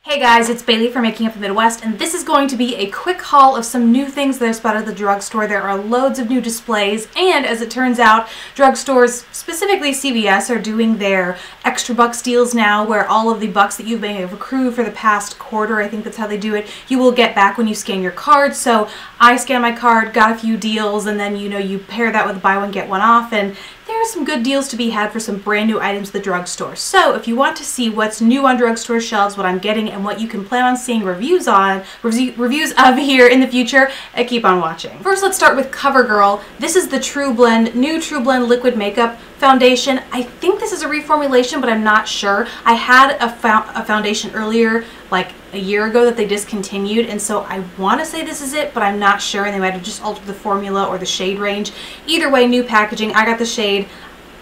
Hey guys, it's Bailey from Making Up the Midwest, and this is going to be a quick haul of some new things that I've spotted at the drugstore. There are loads of new displays, and as it turns out, drugstores, specifically CVS, are doing their extra bucks deals now, where all of the bucks that you may have accrued for the past quarter, I think that's how they do it, you will get back when you scan your card. So I scanned my card, got a few deals, and then you pair that with buy one get one off, and there are some good deals to be had for some brand new items at the drugstore. So if you want to see what's new on drugstore shelves, what I'm getting, and what you can plan on seeing reviews of here in the future, keep on watching. First, let's start with CoverGirl. This is the TruBlend, new TruBlend liquid makeup foundation. I think this is a reformulation, but I'm not sure. I had a foundation earlier, like a year ago, that they discontinued, and so I want to say this is it, but I'm not sure, and they might have just altered the formula or the shade range. Either way, new packaging. I got the shade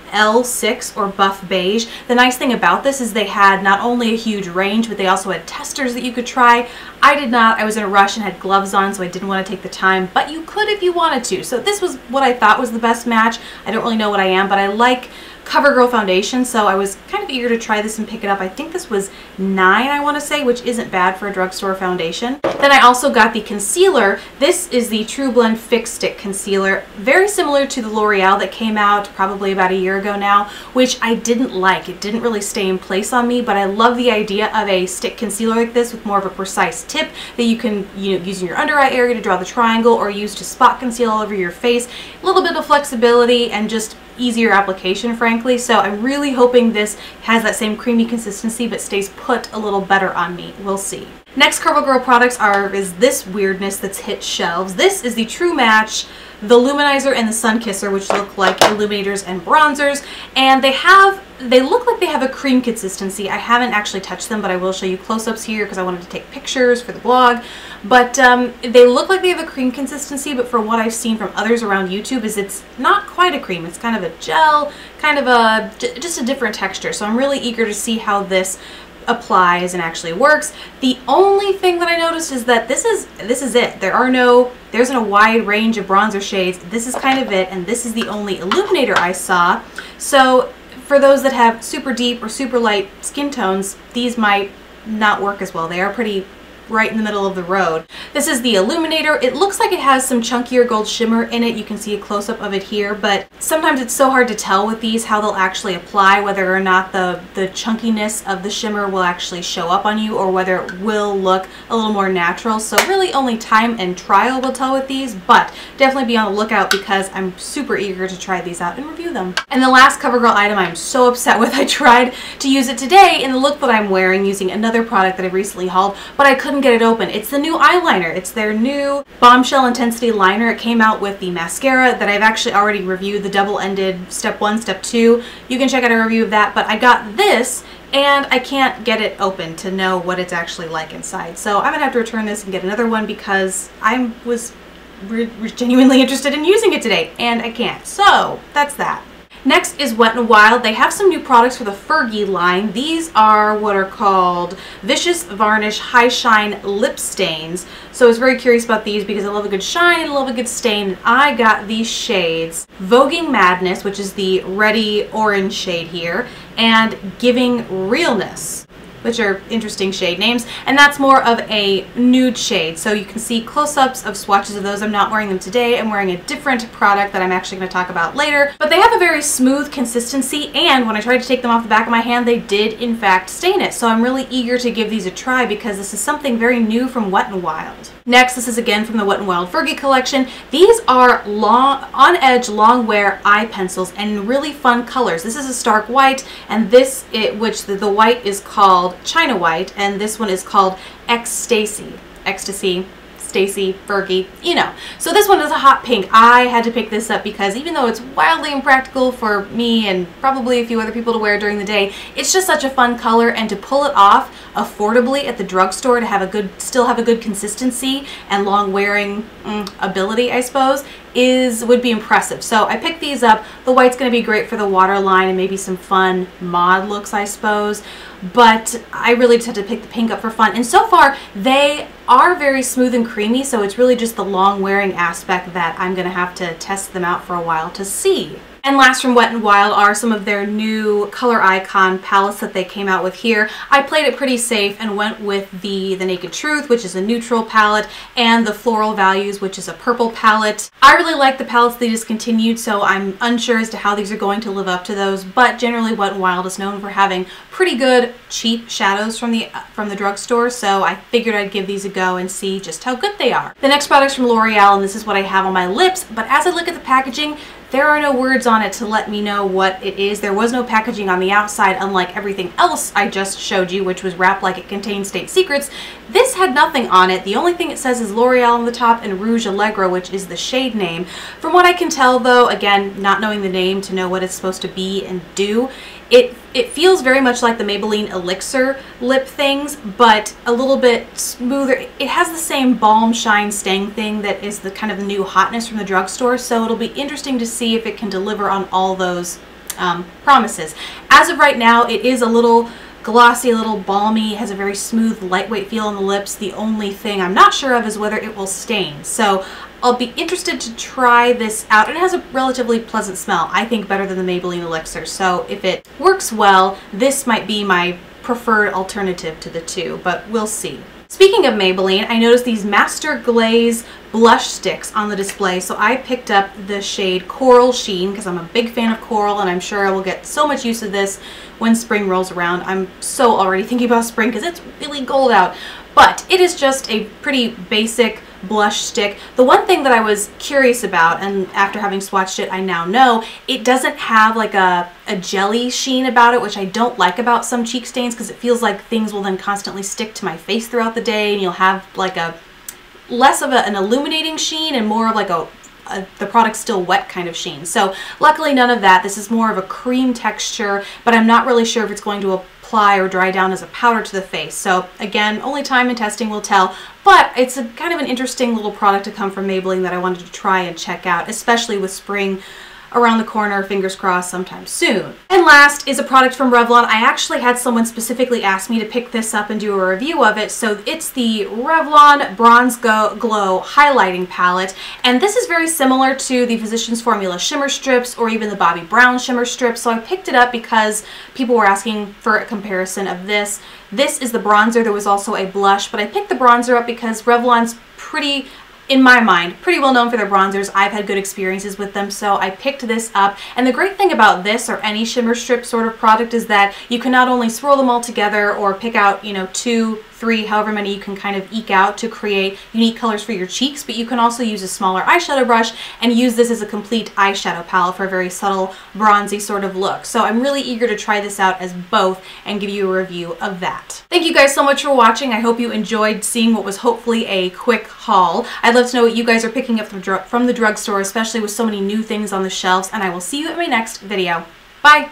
L6 or Buff Beige. The nice thing about this is they had not only a huge range, but they also had testers that you could try. I did not. I was in a rush and had gloves on, so I didn't want to take the time, but you could if you wanted to. So this was what I thought was the best match. I don't really know what I am, but I like CoverGirl foundation, so I was kind of eager to try this and pick it up. I think this was $9, I want to say, which isn't bad for a drugstore foundation. Then I also got the concealer. This is the TruBlend FixStick concealer, very similar to the L'Oreal that came out probably about a year ago now, which I didn't like. It didn't really stay in place on me, but I love the idea of a stick concealer like this with more of a precise tip that you can use in your under eye area to draw the triangle, or use to spot conceal all over your face. A little bit of flexibility and just easier application, frankly. So I'm really hoping this has that same creamy consistency but stays put a little better on me. We'll see. Next CoverGirl products is this weirdness that's hit shelves. This is the TruMagic, the Luminizer, and the Sunkisser, which look like illuminators and bronzers, and they look like they have a cream consistency. I haven't actually touched them, but I will show you close-ups here because I wanted to take pictures for the blog. But they look like they have a cream consistency, but from what I've seen from others around YouTube is it's not quite a cream. It's kind of a gel, kind of just a different texture. So I'm really eager to see how this applies and actually works. The only thing that I noticed is that this is it. There isn't a wide range of bronzer shades. This is kind of it, and this is the only illuminator I saw. So for those that have super deep or super light skin tones, these might not work as well. They are pretty right in the middle of the road. This is the illuminator. It looks like it has some chunkier gold shimmer in it. You can see a close-up of it here, but sometimes it's so hard to tell with these how they'll actually apply, whether or not the chunkiness of the shimmer will actually show up on you, or whether it will look a little more natural. So really only time and trial will tell with these, but definitely be on the lookout because I'm super eager to try these out and review them. And the last CoverGirl item I'm so upset with, I tried to use it today in the look that I'm wearing using another product that I recently hauled, but I couldn't get it open. It's the new eyeliner. It's their new Bombshell Intensity Liner. It came out with the mascara that I've actually already reviewed, the double-ended step 1, step 2. You can check out a review of that, but I got this and I can't get it open to know what it's actually like inside. So I'm gonna have to return this and get another one because I was genuinely interested in using it today and I can't. So that's that. Next is Wet n Wild. They have some new products for the Fergie line. These are what are called Vicious Varnish High Shine Lip Stains. So I was very curious about these because I love a good shine and I love a good stain. And I got these shades, Voguing Madness, which is the reddy orange shade here, and Giving Realness, which are interesting shade names, and that's more of a nude shade. So you can see close-ups of swatches of those. I'm not wearing them today. I'm wearing a different product that I'm actually going to talk about later, but they have a very smooth consistency, and when I tried to take them off the back of my hand, they did in fact stain it. So I'm really eager to give these a try because this is something very new from Wet n Wild. Next, this is again from the Wet n Wild Fergie collection. These are on-edge long wear eye pencils and really fun colors. This is a stark white, and the white is called China White, and this one is called Ex-Stacey. Ecstasy, Stacey, Fergie, you know. So this one is a hot pink. I had to pick this up because even though it's wildly impractical for me and probably a few other people to wear during the day, it's just such a fun color, and to pull it off affordably at the drugstore to still have a good consistency and long wearing ability, I suppose, would be impressive. So I picked these up. The white's going to be great for the waterline and maybe some fun mod looks, I suppose. But I really just had to pick the pink up for fun. And so far, they are very smooth and creamy, so it's really just the long wearing aspect that I'm going to have to test them out for a while to see. And last from Wet n Wild are some of their new ColorIcon palettes that they came out with here. I played it pretty safe and went with the Naked Truth, which is a neutral palette, and the Floral Values, which is a purple palette. I really like the palettes they discontinued, so I'm unsure as to how these are going to live up to those, but generally Wet n Wild is known for having pretty good cheap shadows from the drugstore, so I figured I'd give these a go and see just how good they are. The next product's from L'Oreal, and this is what I have on my lips, but as I look at the packaging, there are no words on it to let me know what it is. There was no packaging on the outside, unlike everything else I just showed you, which was wrapped like it contained state secrets. This had nothing on it. The only thing it says is L'Oreal on the top and Rouge Allegro, which is the shade name. From what I can tell though, again, not knowing the name to know what it's supposed to be and do, it feels very much like the Maybelline Elixir lip things, but a little bit smoother. It has the same balm shine staying thing that is the kind of new hotness from the drugstore, so it'll be interesting to see if it can deliver on all those promises. As of right now, it is a little glossy, a little balmy, has a very smooth, lightweight feel on the lips. The only thing I'm not sure of is whether it will stain. So I'll be interested to try this out. It has a relatively pleasant smell, I think better than the Maybelline Elixir. So if it works well, this might be my preferred alternative to the two, but we'll see. Speaking of Maybelline, I noticed these Master Glaze blush sticks on the display, so I picked up the shade Coral Sheen because I'm a big fan of coral, and I'm sure I will get so much use of this when spring rolls around. I'm so already thinking about spring because it's really cold out, but it is just a pretty basic blush stick. The one thing that I was curious about, and after having swatched it I now know, it doesn't have like a jelly sheen about it, which I don't like about some cheek stains because it feels like things will then constantly stick to my face throughout the day, and you'll have like a less of an illuminating sheen and more of like the product's still wet kind of sheen. So luckily none of that. This is more of a cream texture, but I'm not really sure if it's going to apply or dry down as a powder to the face. So again, only time and testing will tell, but it's a kind of an interesting little product to come from Maybelline that I wanted to try and check out, especially with spring around the corner, fingers crossed, sometime soon. And last is a product from Revlon. I actually had someone specifically ask me to pick this up and do a review of it. So it's the Revlon Bronze Glow Highlighting Palette. And this is very similar to the Physicians Formula Shimmer Strips or even the Bobbi Brown Shimmer Strips. So I picked it up because people were asking for a comparison of this. This is the bronzer. There was also a blush, but I picked the bronzer up because Revlon's pretty, in my mind, pretty well known for their bronzers. I've had good experiences with them, so I picked this up. And the great thing about this or any shimmer strip sort of product is that you can not only swirl them all together or pick out, you know, 2, 3, however many you can kind of eke out to create unique colors for your cheeks, but you can also use a smaller eyeshadow brush and use this as a complete eyeshadow palette for a very subtle bronzy sort of look. So I'm really eager to try this out as both and give you a review of that. Thank you guys so much for watching. I hope you enjoyed seeing what was hopefully a quick haul. I'd love to know what you guys are picking up from the drugstore, especially with so many new things on the shelves, and I will see you in my next video. Bye!